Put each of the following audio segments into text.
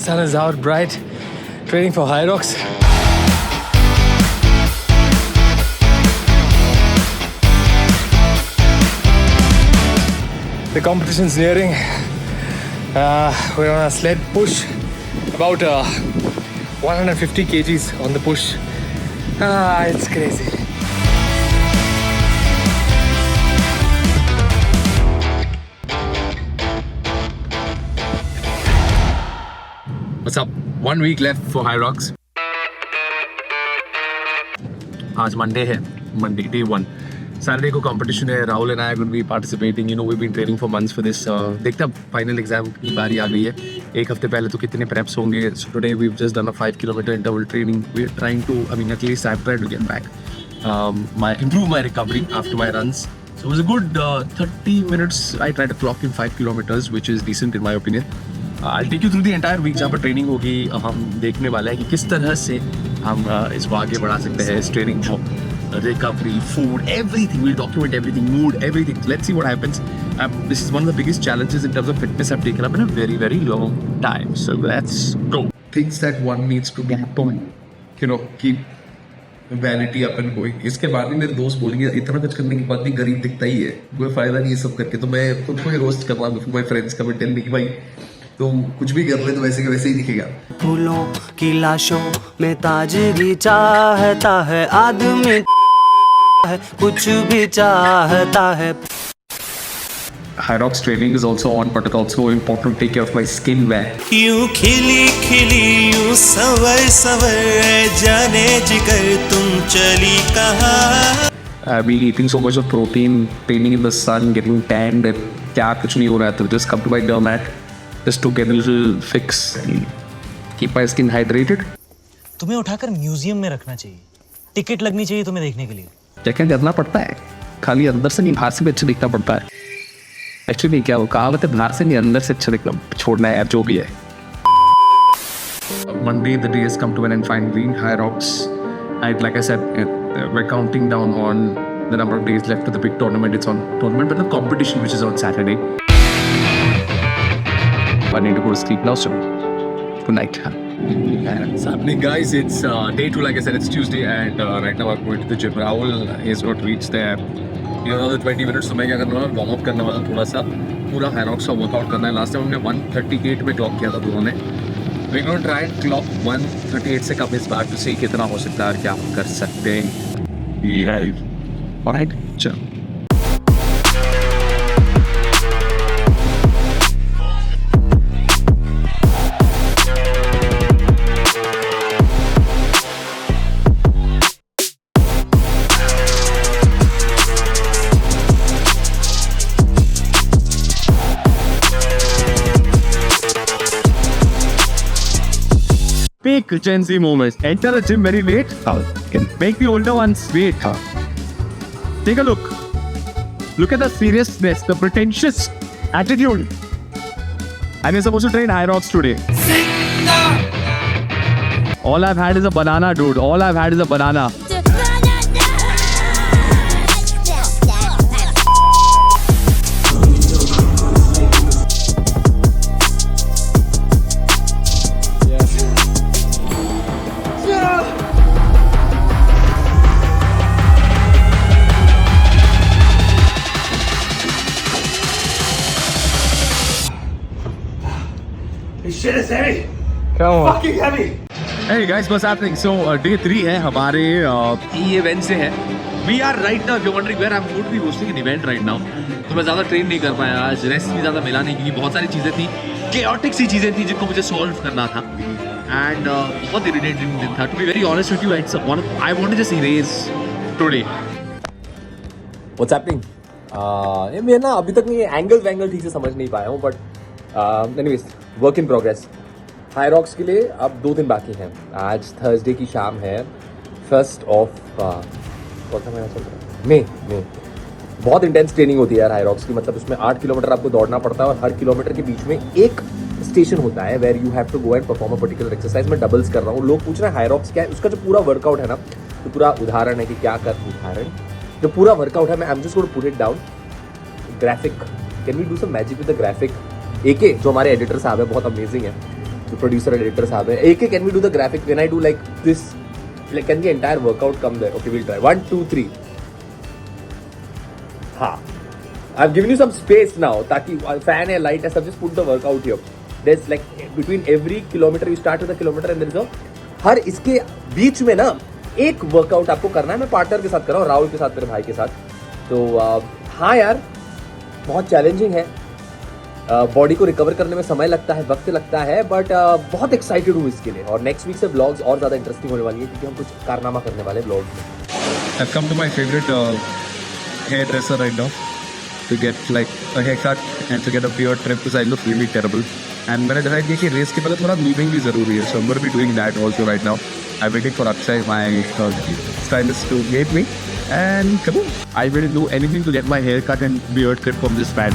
sun is out bright, training for Hyrox. The competition's nearing. We're on a sled push, about 150 kgs on the push. It's crazy. What's up? 1 week left for Hyrox. आज Monday है, day 1. Saturday को competition है. Rahul and I are going to be participating. You know, we've been training for months for this. देखते अब final exam की बारी आ गई है. एक हफ्ते पहले तो कितने preps होंगे. So today we've just done a 5 kilometer interval training. We're trying to, at least I've tried to get back, improve my recovery after my runs. So it was a good 30 minutes. I tried to clock in 5 kilometers, which is decent in my opinion. I'll take you through the entire week जहाँ पर training होगी. हम देखने वाले हैं कि किस तरह से हम इसको आगे बढ़ा सकते हैं, इस ट्रेनिंग को. Recovery, food, everything. We'll document everything, mood, everything. Let's see what happens. This is one of the biggest challenges in terms of fitness I've taken up in a very, very long time. So let's go. Things that one needs to get on, keep vanity up and going. इसके बाद भी मेरे दोस्त बोलेंगे इतना कुछ करने के बाद भी गरीब दिखता ही है, कोई फायदा नहीं है सब करके. तो मैं खुद को ही रोस्ट कर रहा हूँ माय फ्रेंड्स का. मैं टेल मी कि भाई तुम कुछ भी कर ले तो वैसे के वैसे ही दिखेगा. फूलों की लाशों में ताजगी चाहता है आदमी, है कुछ भी चाहता है. Hyrox training is also on, but it's also important to take care of my skin wear. यूं खिली खिली यूं सवर सवर जाने जिगर तुम चली कहाँ. I've been eating so much of protein, training in the sun, getting tanned, and क्या कुछ नहीं हो रहा था. Just come to my dermat just to get a little fix and keep my skin hydrated. तुम्हें उठाकर म्यूजियम में रखना चाहिए. टिकट लगनी चाहिए तुम्हें देखने के लिए. क्या करना पड़ता है, खाली अंदर से नहीं बाहर से भी अच्छा दिखना पड़ता है. एक्चुअली क्या वो कहावत है, बाहर से नहीं अंदर से अच्छा दिखना छोड़ना है यार, जो भी है. Monday the day has come to an end finally. Hyrox, like I said, we're counting down on the number of days left to the big tournament. It's on tournament, but the competition which is on Saturday. I need to go to sleep now, so good night. What's happening, guys? It's day 2, like I said, it's Tuesday, and right now I'm going to the gym. Rahul is not reached there. Another 20 minutes, so मैं क्या करना है, warm up करने वाला थोड़ा सा. पूरा Hyrox का वर्कआउट करना है. लास्ट टाइम हमने 138 में क्लॉक किया था दोनों ने. We're going to try and clock 138 से कम इस बार, to see कितना हो सकता है और क्या हम कर सकते हैं. Yeah. Alright, चलो. Peak Gen Z moments. Enter the gym very late. Make the older ones wait. Take a look. Look at the seriousness, the pretentious attitude. And you're supposed to train Hyrox today. All I've had is a banana, dude. All I've had is a banana. Shit is heavy. Come on. Fucking heavy. Hey guys, what's happening? So day 3 है हमारे event से है. We are right now, if you're wondering where I'm going to be hosting an event right now. तो मैं ज़्यादा train नहीं कर पाया आज, रेस्ट भी ज़्यादा मिला नहीं क्योंकि बहुत सारी चीज़ें थी, chaotic सी चीज़ें थी जिनको मुझे सॉल्व करना था. And बहुत irritating दिन था. To be very honest with you, I want to just erase today. What's happening? मैं ना अभी तक नहीं एंगल ठीक से समझ नहीं पाया हूँ, but anyways work in progress. Hyrox के लिए अब 2 दिन बाकी हैं. आज थर्सडे की शाम है, 1st of कौन सा महीना चल रहा है, मई. बहुत इंटेंस ट्रेनिंग होती है यार Hyrox की. मतलब उसमें 8 किलोमीटर आपको दौड़ना पड़ता है और हर किलोमीटर के बीच में एक स्टेशन होता है where you have to go and perform a particular exercise. मैं डबल्स कर रहा हूँ. लोग पूछ रहे हैं Hyrox क्या है. उसका जो पूरा वर्कआउट है ना, तो पूरा उदाहरण है कि क्या कर उदाहरण जो पूरा वर्कआउट है. मैं I am just going to put it down. Graphic, can we do some magic with the graphic. AK जो हमारे एडिटर साहब है बहुत अमेजिंग है. the producer and editor साहब है. AK, can we do the graphic? When I do like this, like can the entire workout come there? Okay, we'll try. 1, 2, 3. हाँ. I've given you some space now. ताकि fan है, light है, सब just put the workout here. There's like between every kilometer you start with a kilometer and there is a हर इसके बीच में ना एक workout आपको करना है. मैं पार्टनर के साथ कर रहा हूँ, राहुल के साथ, मेरे भाई के साथ. तो हाँ यार, बहुत चैलेंजिंग है. बॉडी को रिकवर करने में समय लगता है, वक्त लगता है, बट बहुत एक्साइटेड हूँ इसके लिए. और नेक्स्ट वीक से ब्लॉग्स और ज़्यादा इंटरेस्टिंग होने वाली है क्योंकि हम कुछ कारनामा करने वाले ब्लॉग्स में. I've come to my favorite hairdresser right now to get like a haircut and to get a beard trim because I look really terrible. And मैंने decide किया कि रेस के पहले थोड़ा moving भी ज़रूरी है. So I'm going to be doing that also right now. I'm waiting for Akshay, my stylist, to meet me. And come on, I will do anything to get my haircut and beard trim from this man.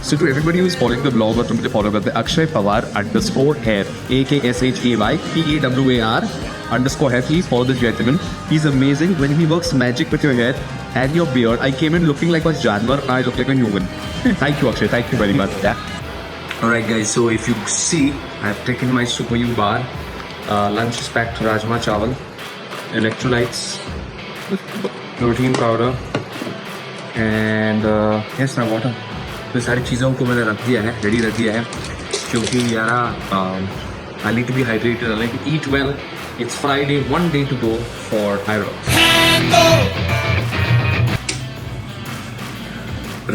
So to everybody who's following the blog or to me follow the Akshay Pawar _hair, AKSHAY_PAWAR_hair, please follow this gentleman. He's amazing. When he works magic with your hair and your beard, I came in looking like a Janwar, I look like a human. Thank you, Akshay. Thank you very much. Yeah. Alright guys, so if you see, I've taken my Super U bar. Lunch is packed Rajma Chawal, electrolytes, protein powder, and yes, my water. तो सारी चीज़ों को मैंने रख दिया है, ready रख दिया है, क्योंकि यार I need to be hydrated, I need to eat well. It's Friday, 1 day to go for Hyrox.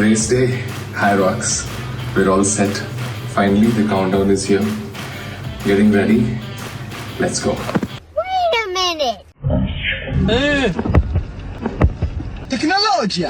Race day, Hyrox. We're all set. Finally, the countdown is here. Getting ready. Let's go. Wait a minute. Tecnologia!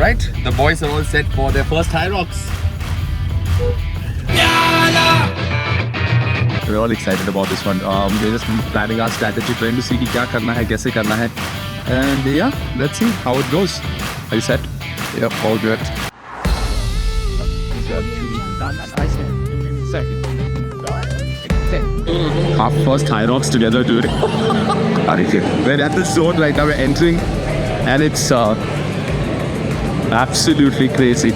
Right? The boys are all set for their first Hyrox. We're all excited about this one. We're just planning our strategy, trying to see क्या करना है, कैसे करना है, and yeah, let's see how it goes. Are you set? Yeah, all good. Our first Hyrox together, dude. We're at the zone right now. We're entering, and it's absolutely crazy.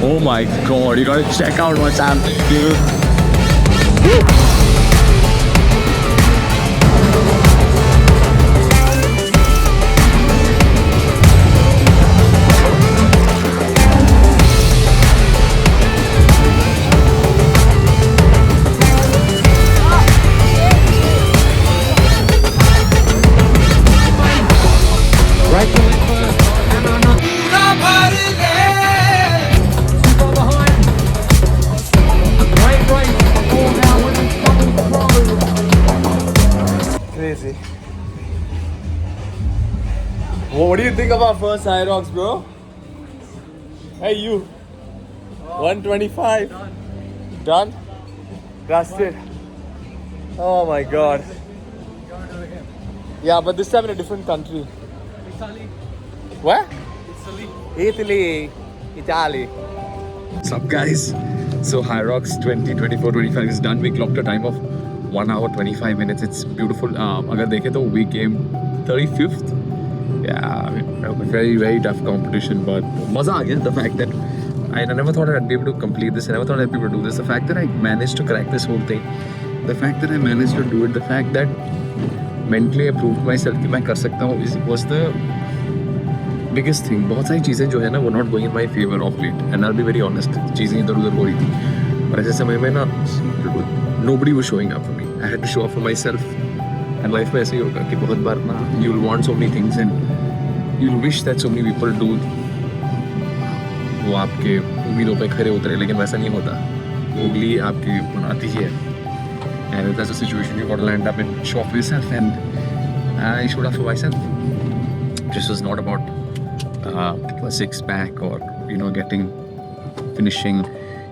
Oh my god, you gotta check out what's happening, dude. Crazy. What do you think of our first Hyrox, bro? Hey, you. 125. Done? Busted. Oh my god. Yeah, but this time in a different country. Italy. Where? Italy. Italy. What's up, guys? So Hyrox 2024-25 is done. We clocked a time of 1 hour 25 minutes. It's beautiful. अगर देखें तो we came 35th. Yeah, very tough competition, but मजा आ गया. The fact that I never thought I'd be able to complete this. I never thought I'd be able to do this. The fact that I managed to crack this whole thing. The fact that I managed to do it. The fact that mentally I proved myself कि मैं कर सकता हूँ. Was the biggest thing, बहुत सारी चीज़ें जो है ना वो not going in my favour of late, and I be very honest, चीज़ें इधर उधर हो रही थी और ऐसे समय में ना nobody was showing up for me. I had to show up for myself. And life में ऐसे ही होगा कि बहुत बार ना you'll want so many things and you'll wish that so many people do वो आपके उम्मीदों पे खरे उतरे, लेकिन वैसा नहीं होता, उंगली आपकी बनाती ही है. And if that's a situation, you got to land up and show up for yourself, and I showed up for myself. This was not about a six pack or finishing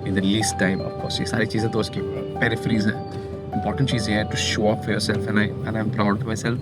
in the least time. Of course, ये सारी चीज़ें तो उसकी peripheries हैं. Important चीज़ ये है to show up for yourself, and I'm proud of myself.